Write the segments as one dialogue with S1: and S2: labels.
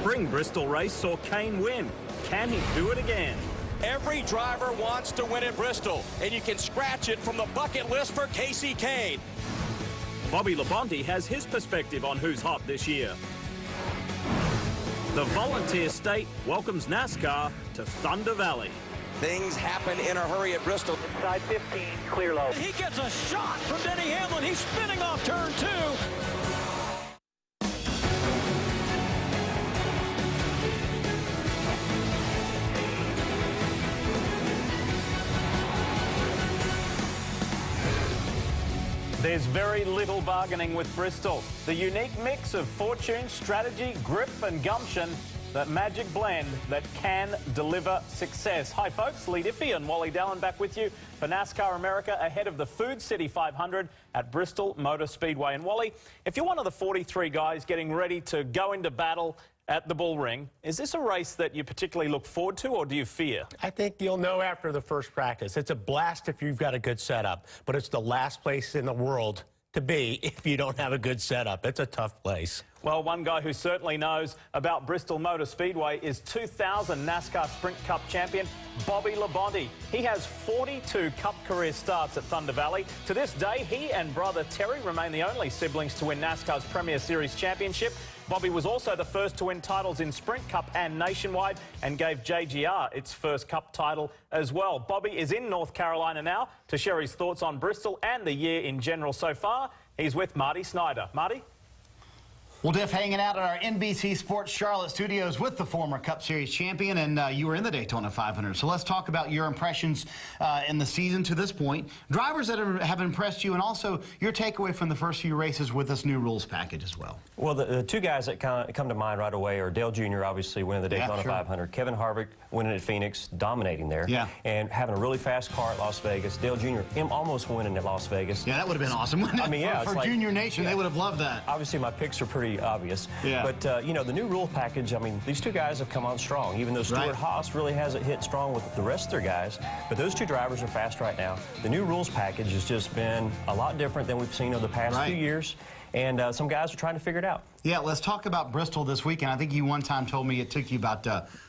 S1: spring Bristol race saw Kane win. Can he do it again?
S2: Every driver wants to win at Bristol, and you can scratch it from the bucket list for Casey Kane.
S1: Bobby Labonte has his perspective on who's hot this year. The Volunteer State welcomes NASCAR to Thunder Valley.
S2: Things happen in a hurry at Bristol.
S3: Inside 15, clear low.
S4: He gets a shot from Denny Hamlin. He's spinning off turn 2.
S1: There's very little bargaining with Bristol. The unique mix of fortune, strategy, grip and gumption, that magic blend that can deliver success. Hi folks, Lee Diffie and Wally Dallin back with you for NASCAR America ahead of the Food City 500 at Bristol Motor Speedway. And Wally, if you're one of the 43 guys getting ready to go into battle at the Bull Ring, is this a race that you particularly look forward to, or do you fear?
S5: I think you'll know after the first practice. It's a blast if you've got a good setup, but it's the last place in the world to be if you don't have a good setup. It's a tough place.
S1: Well, one guy who certainly knows about Bristol Motor Speedway is 2000 NASCAR Sprint Cup champion Bobby Labonte. He has 42 Cup career starts at Thunder Valley. To this day, he and brother Terry remain the only siblings to win NASCAR's Premier Series championship. Bobby was also the first to win titles in Sprint Cup and Nationwide and gave JGR its first Cup title as well. Bobby is in North Carolina now to share his thoughts on Bristol and the year in general so far. He's with Marty Snyder. Marty?
S6: Well, Diff, hanging out at our NBC Sports Charlotte studios with the former Cup Series champion, and you were in the Daytona 500. So let's talk about your impressions in the season to this point, drivers that have impressed you, and also your takeaway from the first few races with this new rules package as well.
S7: Well, the two guys that come to mind right away are Dale Jr., obviously winning the Daytona 500, Kevin Harvick winning at Phoenix, dominating there, and having a really fast car at Las Vegas. Dale Jr., him almost winning at Las Vegas.
S6: Yeah, that would have been awesome, wouldn't it?
S7: I mean, yeah,
S6: for
S7: like,
S6: Junior Nation, they would have loved that.
S7: Obviously, my picks are pretty obvious. But, you know, the new rule package, I mean, these two guys have come on strong, even though Stuart Haas really hasn't hit strong with the rest of their guys. But those two drivers are fast right now. The new rules package has just been a lot different than we've seen over the past few years. And some guys are trying to figure it out.
S6: Yeah, let's talk about Bristol this weekend. I think you one time told me it took you about,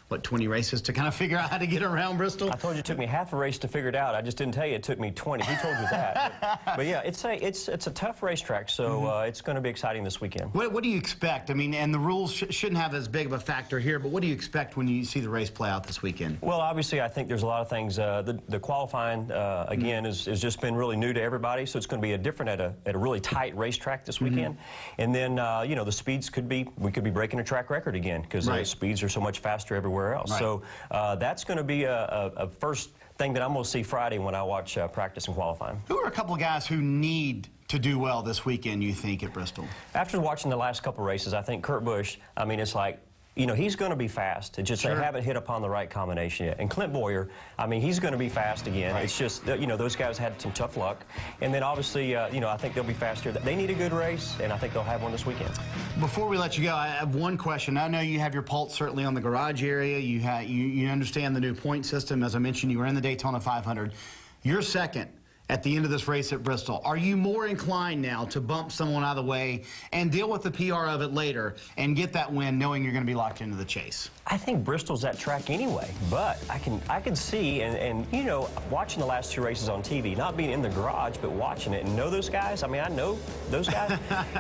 S6: what, 20 races to kind of figure out how to get around Bristol?
S7: I told you it took me half a race to figure it out. I just didn't tell you it took me 20. Who told you that? But yeah, it's a tough racetrack, so it's going to be exciting this weekend.
S6: What do you expect? I mean, and the rules shouldn't have as big of a factor here, but what do you expect when you see the race play out this weekend?
S7: Well, obviously, I think there's a lot of things. The qualifying, again, has just been really new to everybody, so it's going to be different at a really tight racetrack this weekend. And then, you know, the speeds we could be breaking a track record again because the speeds are so much faster everywhere else. So that's going to be a first thing that I'm going to see Friday when I watch practice and qualifying.
S6: Who are a couple of guys who need to do well this weekend, you think, at Bristol?
S7: After watching the last couple races, I think Kurt Busch, I mean, it's like, you know, he's going to be fast. It's just they haven't hit upon the right combination yet. And Clint Boyer, I mean, he's going to be fast again. It's just, you know, those guys had some tough luck. And then obviously, you know, I think they'll be faster. They need a good race, and I think they'll have one this weekend.
S6: Before we let you go, I have one question. I know you have your pulse certainly on the garage area. You understand the new point system. As I mentioned, you were in the Daytona 500. You're second at the end of this race at Bristol. Are you more inclined now to bump someone out of the way and deal with the PR of it later and get that win knowing you're going to be locked into the chase?
S7: I think Bristol's that track anyway, but I can see, and you know, watching the last two races on TV, not being in the garage, but watching it and know those guys. I mean, I know those guys.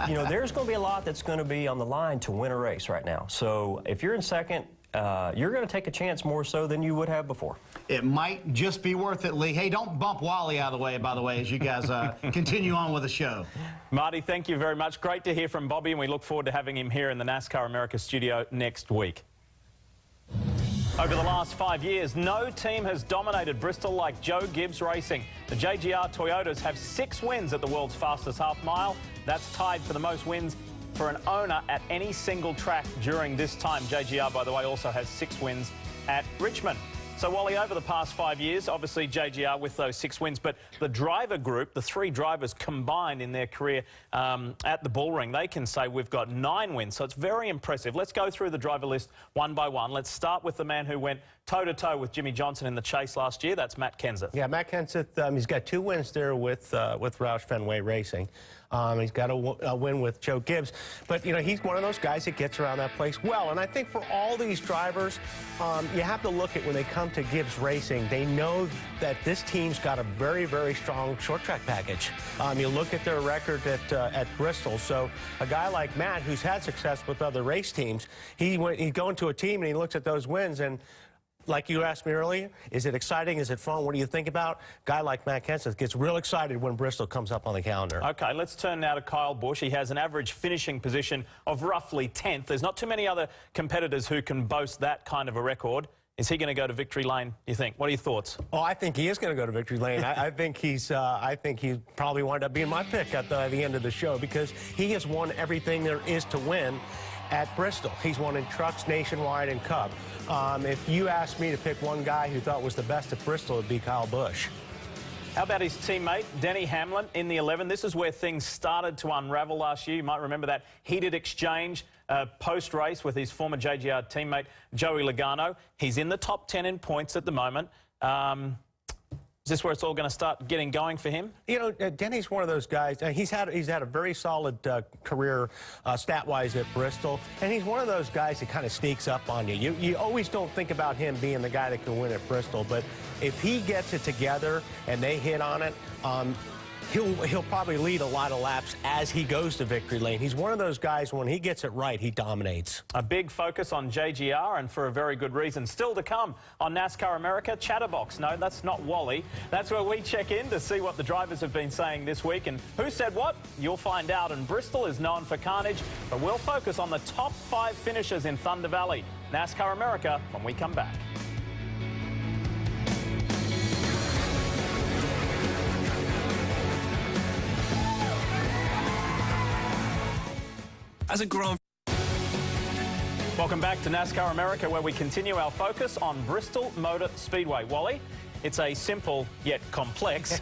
S7: You know, there's going to be a lot that's going to be on the line to win a race right now. So if you're in second, you're going to take a chance more so than you would have before.
S6: It might just be worth it, Lee. Hey, don't bump Wally out of the way, by the way, as you guys continue on with the show.
S1: Marty, thank you very much. Great to hear from Bobby, and we look forward to having him here in the NASCAR America studio next week. Over the last 5 years, no team has dominated Bristol like Joe Gibbs Racing. The JGR Toyotas have 6 wins at the world's fastest half mile. That's tied for the most wins for an owner at any single track during this time. JGR, by the way, also has 6 wins at Richmond. So, Wally, over the past 5 years, obviously JGR with those 6 wins, but the driver group, the 3 drivers combined in their career at the Bull Ring, they can say we've got 9 wins. So it's very impressive. Let's go through the driver list one by one. Let's start with the man who went toe-to-toe with Jimmy Johnson in the chase last year. That's Matt Kenseth.
S5: Yeah, Matt Kenseth, he's got 2 wins there with Roush Fenway Racing. He's got a win with Joe Gibbs. But, you know, he's one of those guys that gets around that place well. And I think for all these drivers, you have to look at when they come to Gibbs Racing, they know that this team's got a very, very strong short track package. You look at their record at Bristol. So a guy like Matt, who's had success with other race teams, he's going to a team and he looks at those wins and, like you asked me earlier, is it exciting? Is it fun? What do you think about? A guy like Matt Kenseth gets real excited when Bristol comes up on the calendar.
S1: Okay, let's turn now to Kyle Busch. He has an average finishing position of roughly 10th. There's not too many other competitors who can boast that kind of a record. Is he going to go to victory lane, you think? What are your thoughts?
S5: Oh, I think he is going to go to victory lane. I think he probably wind up being my pick at the end of the show because he has won everything there is to win at Bristol. He's won in trucks, nationwide, and Cup. If you asked me to pick one guy who thought was the best at Bristol, it'd be Kyle Busch.
S1: How about his teammate, Denny Hamlin, in the 11? This is where things started to unravel last year. You might remember that heated exchange post-race with his former JGR teammate, Joey Logano. He's in the top 10 in points at the moment. Is this where it's all going to start getting going for him? You know,
S5: Denny's one of those guys. He's had a very solid career stat-wise at Bristol, and he's one of those guys that kind of sneaks up on you. You always don't think about him being the guy that can win at Bristol, but if he gets it together and they hit on it, he'll probably lead a lot of laps as he goes to victory lane. He's one of those guys, when he gets it right, he dominates.
S1: A big focus on JGR, and for a very good reason. Still to come on NASCAR America, Chatterbox. No, that's not Wally. That's where we check in to see what the drivers have been saying this week. And who said what? You'll find out. And Bristol is known for carnage, but we'll focus on the top 5 finishers in Thunder Valley. NASCAR America when we come back.
S8: As a grown...
S1: Welcome back to NASCAR America, where we continue our focus on Bristol Motor Speedway. Wally, it's a simple yet complex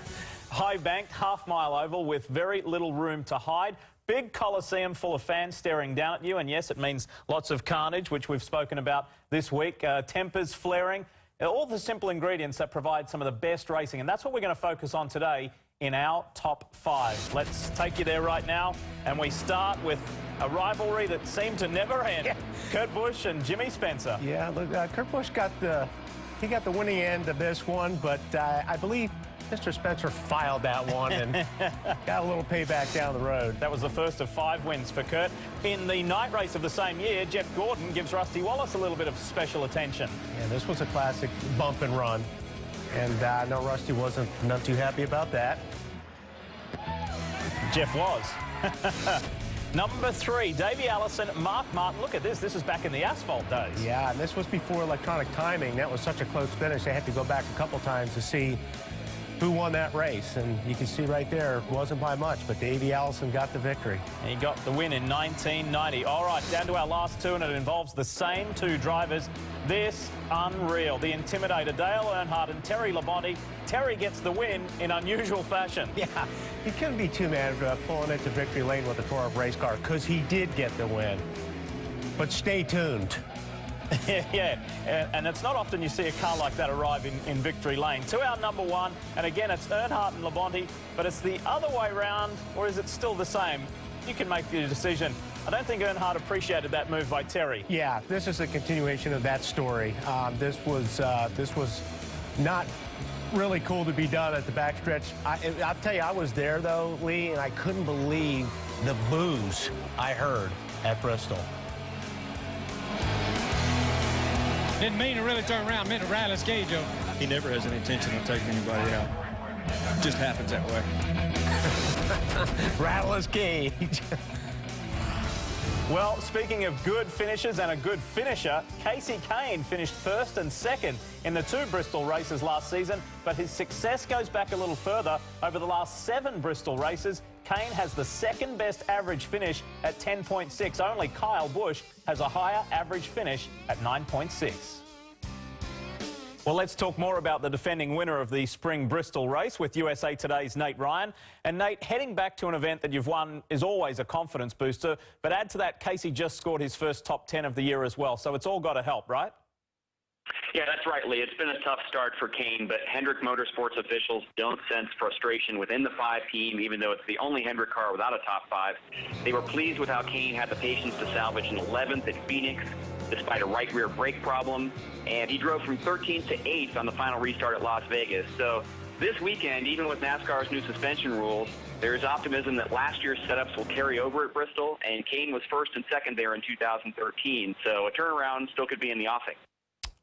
S1: high-banked half-mile oval with very little room to hide. Big coliseum full of fans staring down at you, and yes, it means lots of carnage, which we've spoken about this week. Tempers flaring, all the simple ingredients that provide some of the best racing, and that's what we're going to focus on today in our top 5. Let's take you there right now, and we start with a rivalry that seemed to never end. Yeah. Kurt Busch and Jimmy Spencer.
S5: Yeah, look, Kurt Busch got the winning end of this one, but I believe Mr. Spencer filed that one and got a little payback down the road.
S1: That was the first of 5 wins for Kurt. In the night race of the same year, Jeff Gordon gives Rusty Wallace a little bit of special attention.
S5: Yeah, this was a classic bump and run, and I know Rusty wasn't not too happy about that.
S1: Jeff was. Number 3, Davey Allison, Mark Martin. Look at this. This is back in the asphalt days.
S5: Yeah, and this was before electronic timing. That was such a close finish. They had to go back a couple times to see who won that race. And you can see right there, it wasn't by much, but Davey Allison got the victory.
S1: He got the win in 1990. All right, down to our last 2, and it involves the same 2 drivers. This, unreal. The Intimidator, Dale Earnhardt and Terry Labonte. Terry gets the win in unusual fashion.
S5: Yeah, he couldn't be too mad pulling it to victory lane with a tore-up race car, because he did get the win. But stay tuned.
S1: Yeah, and it's not often you see a car like that arrive in victory lane. To our number 1, and again, it's Earnhardt and Labonte, but it's the other way round, or is it still the same? You can make your decision. I don't think Earnhardt appreciated that move by Terry.
S5: Yeah, this is a continuation of that story. This was not really cool to be done at the backstretch. I'll tell you, I was there, though, Lee, and I couldn't believe the boos I heard at Bristol.
S9: Didn't mean to really turn around, meant to rattle his cage over.
S10: He never has any intention of taking anybody out. It just happens that way.
S5: Rattle his cage.
S1: Well, speaking of good finishes and a good finisher, Casey Kane finished 1st and 2nd in the 2 Bristol races last season, but his success goes back a little further. Over the last 7 Bristol races, Kane has the 2nd best average finish at 10.6. Only Kyle Busch has a higher average finish at 9.6. Well, let's talk more about the defending winner of the spring Bristol race with USA Today's Nate Ryan. And Nate, heading back to an event that you've won is always a confidence booster, but add to that, Casey just scored his first top 10 of the year as well, so it's all got to help, right?
S3: Yeah, that's right, Lee. It's been a tough start for Kane, but Hendrick Motorsports officials don't sense frustration within the 5 team, even though it's the only Hendrick car without a top 5. They were pleased with how Kane had the patience to salvage an 11th at Phoenix, despite a right rear brake problem, and he drove from 13th to 8th on the final restart at Las Vegas. So this weekend, even with NASCAR's new suspension rules, there's optimism that last year's setups will carry over at Bristol, and Kane was 1st and 2nd there in 2013, so a turnaround still could be in the offing.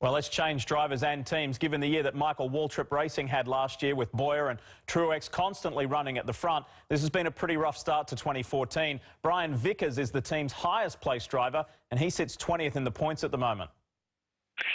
S1: Well, let's change drivers and teams. Given the year that Michael Waltrip Racing had last year with Boyer and Truex constantly running at the front, this has been a pretty rough start to 2014. Brian Vickers is the team's highest placed driver, and he sits 20th in the points at the moment.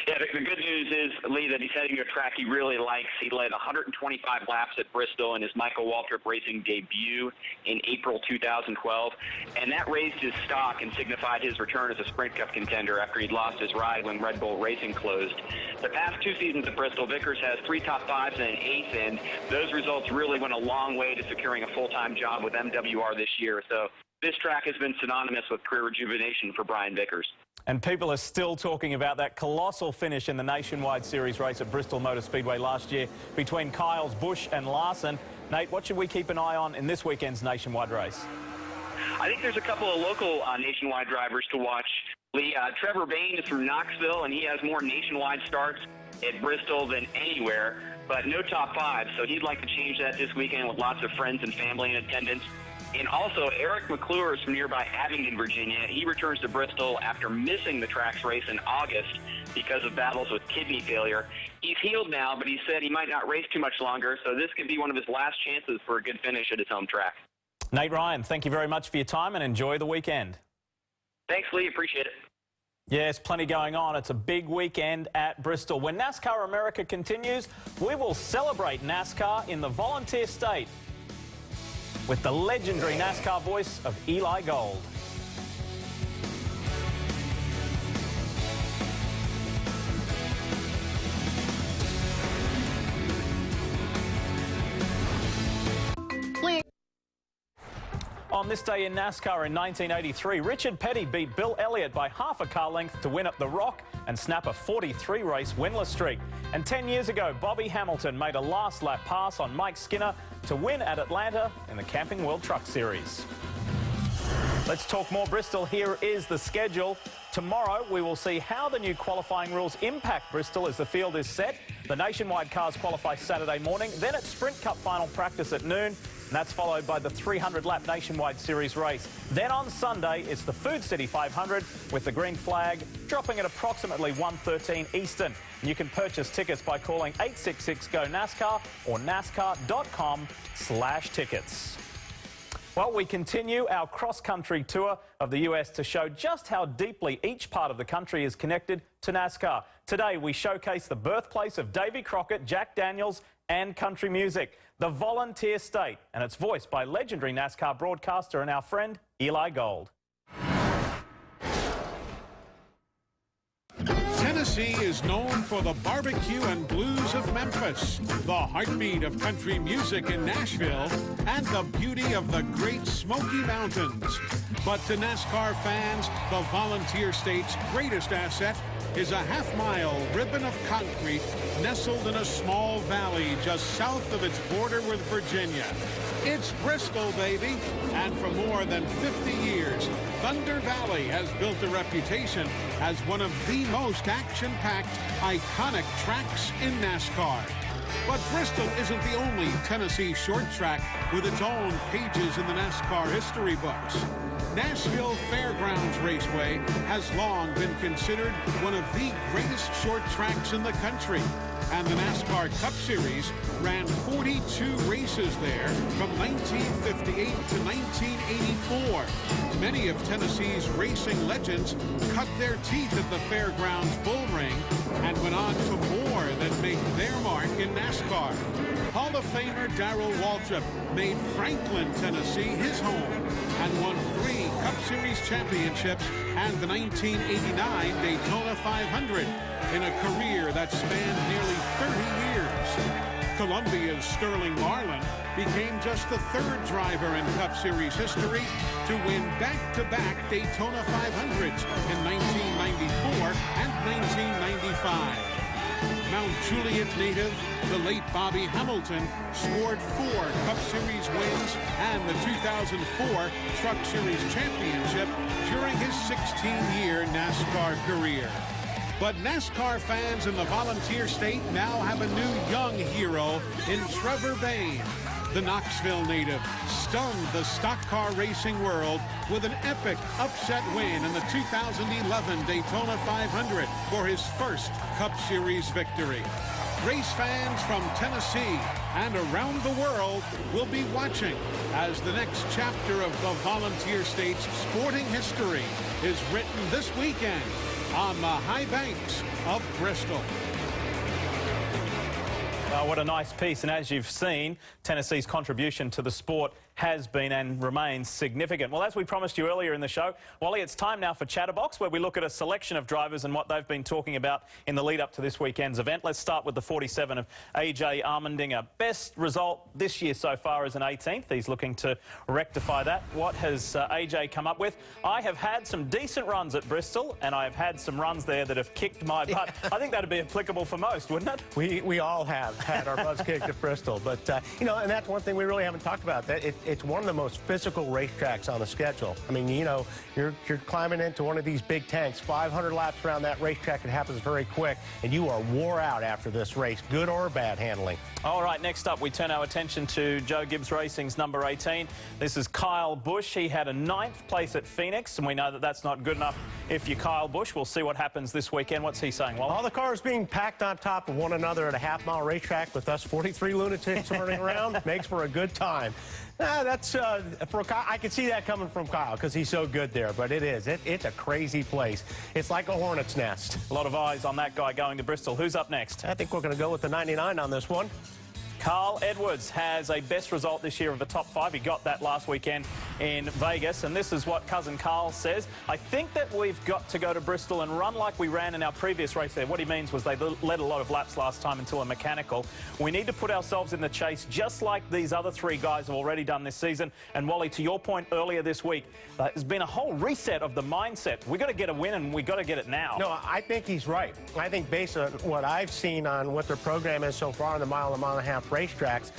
S3: Yeah, the good news is, Lee, that he's heading to a track he really likes. He led 125 laps at Bristol in his Michael Waltrip Racing debut in April 2012, and that raised his stock and signified his return as a Sprint Cup contender after he'd lost his ride when Red Bull Racing closed. The past 2 seasons at Bristol, Vickers has 3 top 5s and an 8th, and those results really went a long way to securing a full-time job with MWR this year. So this track has been synonymous with career rejuvenation for Brian Vickers.
S1: And people are still talking about that colossal finish in the Nationwide Series race at Bristol Motor Speedway last year between Kyles, Busch and Larson. Nate, what should we keep an eye on in this weekend's Nationwide race?
S3: I think there's a couple of local Nationwide drivers to watch. Lee, Trevor Bain is from Knoxville, and he has more Nationwide starts at Bristol than anywhere, but no top 5, so he'd like to change that this weekend with lots of friends and family in attendance. And also, Eric McClure is from nearby Abingdon, Virginia. He returns to Bristol after missing the track's race in August because of battles with kidney failure. He's healed now, but he said he might not race too much longer, so this could be one of his last chances for a good finish at his home track.
S1: Nate Ryan, thank you very much for your time and enjoy the weekend.
S3: Thanks, Lee. Appreciate it.
S1: Yes, plenty going on. It's a big weekend at Bristol. When NASCAR America continues, we will celebrate NASCAR in the Volunteer State with the legendary NASCAR voice of Eli Gold. On this day in NASCAR in 1983, Richard Petty beat Bill Elliott by half a car length to win at the Rock and snap a 43-race winless streak. And 10 years ago, Bobby Hamilton made a last-lap pass on Mike Skinner to win at Atlanta in the Camping World Truck Series. Let's talk more Bristol. Here is the schedule. Tomorrow, we will see how the new qualifying rules impact Bristol as the field is set. The Nationwide cars qualify Saturday morning, then at Sprint Cup final practice at noon. And that's followed by the 300-lap Nationwide Series race. Then on Sunday, it's the Food City 500 with the green flag dropping at approximately 1:13 Eastern. And you can purchase tickets by calling 866-GO-NASCAR or NASCAR.com/tickets. Well, we continue our cross-country tour of the US to show just how deeply each part of the country is connected to NASCAR. Today, we showcase the birthplace of Davy Crockett, Jack Daniels, and country music, the Volunteer State, and it's voiced by legendary NASCAR broadcaster and our friend Eli Gold.
S8: Tennessee is known for the barbecue and blues of Memphis, the heartbeat of country music in Nashville, and the beauty of the Great Smoky Mountains. But to NASCAR fans, the Volunteer State's greatest asset is a half-mile ribbon of concrete nestled in a small valley just south of its border with Virginia. It's Bristol, baby, and for more than 50 years, Thunder Valley has built a reputation as one of the most action-packed, iconic tracks in NASCAR. But Bristol isn't the only Tennessee short track with its own pages in the NASCAR history books. Nashville Fairgrounds Raceway has long been considered one of the greatest short tracks in the country. And the NASCAR Cup Series ran 42 races there from 1958 to 1984. Many of Tennessee's racing legends cut their teeth at the Fairgrounds Bull Ring and went on to more than make their mark in NASCAR. Hall of Famer Darrell Waltrip made Franklin, Tennessee his home and won 3 Cup Series championships and the 1989 Daytona 500 in a career that spanned nearly 30 years. Columbia's Sterling Marlin became just the 3rd driver in Cup Series history to win back-to-back Daytona 500s in 1994 and 1995. Mount Juliet native, the late Bobby Hamilton, scored 4 Cup Series wins and the 2004 Truck Series championship during his 16-year NASCAR career. But NASCAR fans in the Volunteer State now have a new young hero in Trevor Bayne. The Knoxville native stunned the stock car racing world with an epic upset win in the 2011 Daytona 500 for his first Cup Series victory. Race fans from Tennessee and around the world will be watching as the next chapter of the Volunteer State's sporting history is written this weekend on the high banks of Bristol.
S1: What a nice piece, and as you've seen, Tennessee's contribution to the sport has been and remains significant. Well, as we promised you earlier in the show, Wally, it's time now for Chatterbox, where we look at a selection of drivers and what they've been talking about in the lead up to this weekend's event. Let's start with the 47 of AJ Allmendinger. Best result this year so far is an 18th. He's looking to rectify that. What has AJ come up with? I have had some decent runs at Bristol, and I have had some runs there that have kicked my butt. I think that'd be applicable for most, wouldn't it?
S5: We all have had our butts kicked at Bristol, but you know, and that's one thing we really haven't talked about. That it's one of the most physical racetracks on the schedule. I mean, you know, you're climbing into one of these big tanks, 500 laps around that racetrack. It happens very quick, and you are wore out after this race, good or bad handling.
S1: All right, next up, we turn our attention to Joe Gibbs Racing's number 18. This is Kyle Busch. He had a 9th place at Phoenix, and we know that that's not good enough if you're Kyle Busch. We'll see what happens this weekend. What's he saying? Well,
S5: all the cars being packed on top of one another at a half-mile racetrack with us 43 lunatics running around makes for a good time. That's for Kyle. I can see that coming from Kyle because he's so good there, but it's a crazy place. It's like a hornet's nest.
S1: A lot of eyes on that guy going to Bristol. Who's up next?
S5: I think we're going to go with the 99 on this one.
S1: Carl Edwards has a best result this year of the top 5. He got that last weekend in Vegas, and this is what cousin Carl says. I think that we've got to go to Bristol and run like we ran in our previous race there. What he means was they led a lot of laps last time until a mechanical. We need to put ourselves in the chase just like these other 3 guys have already done this season. And Wally, to your point earlier this week, there's been a whole reset of the mindset. We've got to get a win, and we've got to get it now.
S5: No, I think he's right. I think based on what I've seen on what their program is so far on the mile and a half racetracks,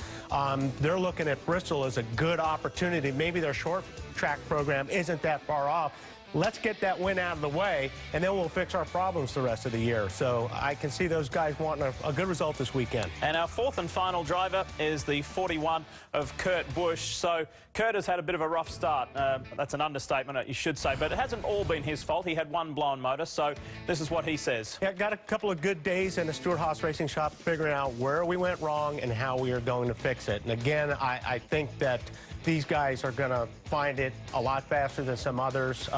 S5: they're looking at Bristol as a good opportunity. Maybe their short track program isn't that far off. Let's get that win out of the way, and then we'll fix our problems the rest of the year. So I can see those guys wanting a good result this weekend.
S1: And our 4th and final driver is the 41 of Kurt Busch. So Kurt has had a bit of a rough start. That's an understatement, you should say, but it hasn't all been his fault. He had one blown motor, so this is what he says.
S5: Yeah, got a couple of good days in the Stewart-Haas Racing Shop figuring out where we went wrong and how we are going to fix it. And again, I think that these guys are going to find it a lot faster than some others.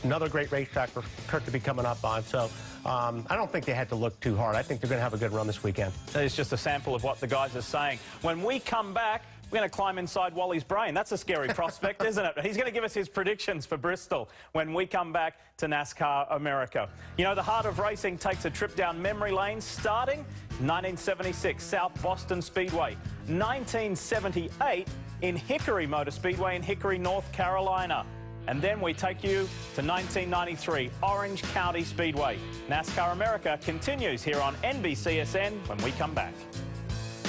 S5: Another great racetrack for Kurt to be coming up on. So I don't think they had to look too hard. I think they're going to have a good run this weekend.
S1: It's just a sample of what the guys are saying. When we come back, we're going to climb inside Wally's brain. That's a scary prospect, isn't it? He's going to give us his predictions for Bristol when we come back to NASCAR America. You know, the heart of racing takes a trip down memory lane starting 1976, South Boston Speedway. 1978 in Hickory Motor Speedway in Hickory, North Carolina. And then we take you to 1993, Orange County Speedway. NASCAR America continues here on NBCSN when we come back.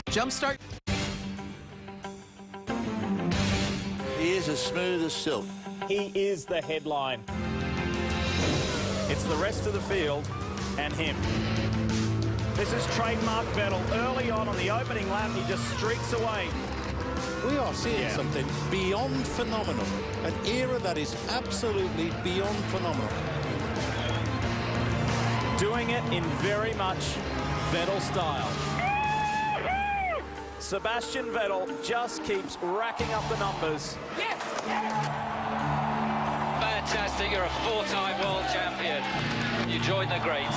S11: Jumpstart. He is as smooth as silk.
S1: He is the headline. It's the rest of the field and him. This is trademark Vettel. Early on the opening lap, he just streaks away.
S12: We are seeing something beyond phenomenal. An era that is absolutely beyond phenomenal.
S1: Doing it in very much Vettel style. Sebastian Vettel just keeps racking up the numbers.
S13: Yes! Fantastic, you're a 4-time world champion. You join the greats.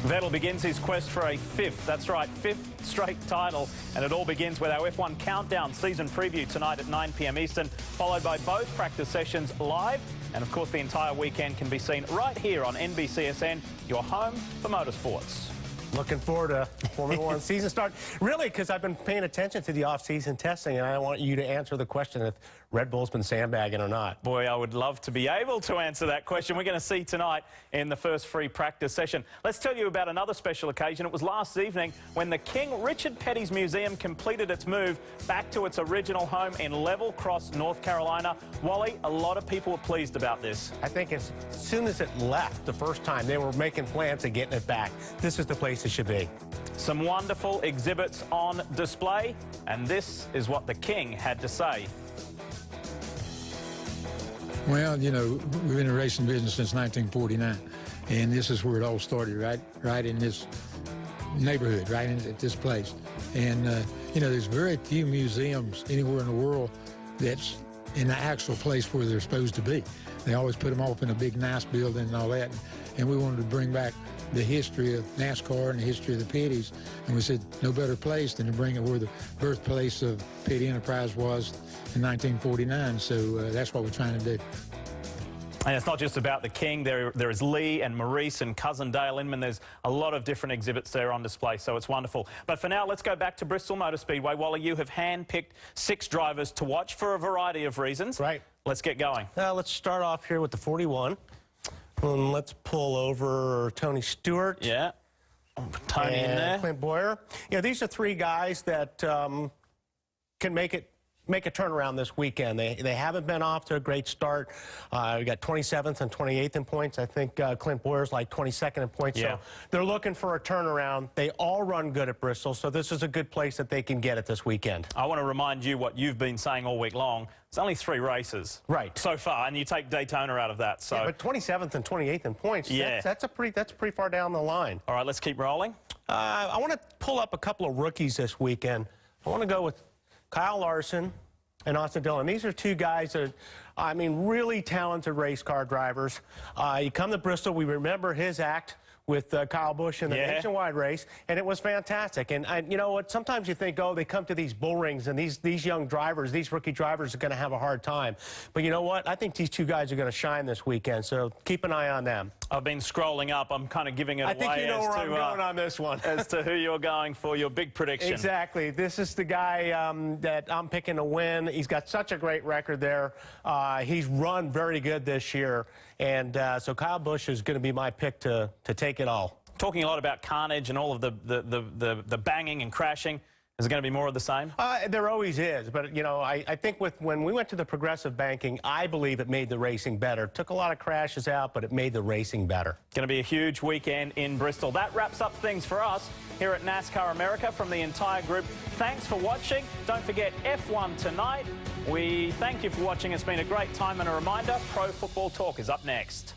S1: Vettel begins his quest for a 5th, that's right, 5th straight title. And it all begins with our F1 Countdown season preview tonight at 9 p.m. Eastern, followed by both practice sessions live. And of course, the entire weekend can be seen right here on NBCSN, your home for motorsports.
S5: Looking forward to Formula One season start. Really, because I've been paying attention to the off-season testing, and I want you to answer the question if Red Bull's been sandbagging or not?
S1: Boy, I would love to be able to answer that question. We're going to see tonight in the first free practice session. Let's tell you about another special occasion. It was last evening when the King Richard Petty's Museum completed its move back to its original home in Level Cross, North Carolina. Wally, a lot of people were pleased about this.
S5: I think as soon as it left the first time, they were making plans of getting it back. This is the place it should be.
S1: Some wonderful exhibits on display, and this is what the King had to say.
S14: Well, you know, we've been in the racing business since 1949, and this is where it all started, right in this neighborhood, at this place. And, you know, there's very few museums anywhere in the world that's in the actual place where they're supposed to be. They always put them off in a big, nice building and all that, and we wanted to bring back the history of NASCAR and the history of the Petties, and we said no better place than to bring it where the birthplace of Petty Enterprise was in 1949, so that's what we're trying to do.
S1: And it's not just about the King. There is Lee and Maurice and cousin Dale Inman. There's a lot of different exhibits there on display, so it's wonderful. But for now, let's go back to Bristol Motor Speedway. Wally, you have hand-picked 6 drivers to watch for a variety of reasons.
S5: Right.
S1: Let's get going.
S5: Let's start off here with the 41. And let's pull over Tony Stewart.
S1: Yeah. Tony in there.
S5: Clint Boyer. Yeah, these are 3 guys that can make a turnaround this weekend. They haven't been off to a great start. We got 27th and 28th in points. I think Clint Boyer's like 22nd in points.
S1: Yeah.
S5: So they're looking for a turnaround. They all run good at Bristol, so this is a good place that they can get it this weekend.
S1: I want to remind you what you've been saying all week long. It's only 3 races so far, and you take Daytona out of that. So,
S5: yeah, but 27th and 28th in points.
S1: Yeah,
S5: that's pretty far down the line.
S1: All right, let's keep rolling.
S5: I want to pull up a couple of rookies this weekend. I want to go with Kyle Larson and Austin Dillon. These are 2 guys that, I mean, really talented race car drivers. You come to Bristol, we remember his act with Kyle Busch in the nationwide race, and it was fantastic. And you know what? Sometimes you think, oh, they come to these bull rings, and these young drivers, these rookie drivers are going to have a hard time. But you know what? I think these 2 guys are going to shine this weekend, so keep an eye on them.
S1: I've been scrolling up. I'm kind of giving it away.
S5: I think you know where I'm going on this one.
S1: As to who you're going for, your big prediction.
S5: Exactly. This is the guy that I'm picking to win. He's got such a great record there. He's run very good this year. And so Kyle Busch is going to be my pick to take it all.
S1: Talking a lot about carnage and all of the banging and crashing. Is it going to be more of the same?
S5: There always is, but you know, I think when we went to the progressive banking, I believe it made the racing better. Took a lot of crashes out, but it made the racing better.
S1: Going to be a huge weekend in Bristol. That wraps up things for us here at NASCAR America. From the entire group, thanks for watching. Don't forget F1 tonight. We thank you for watching. It's been a great time, and a reminder, Pro Football Talk is up next.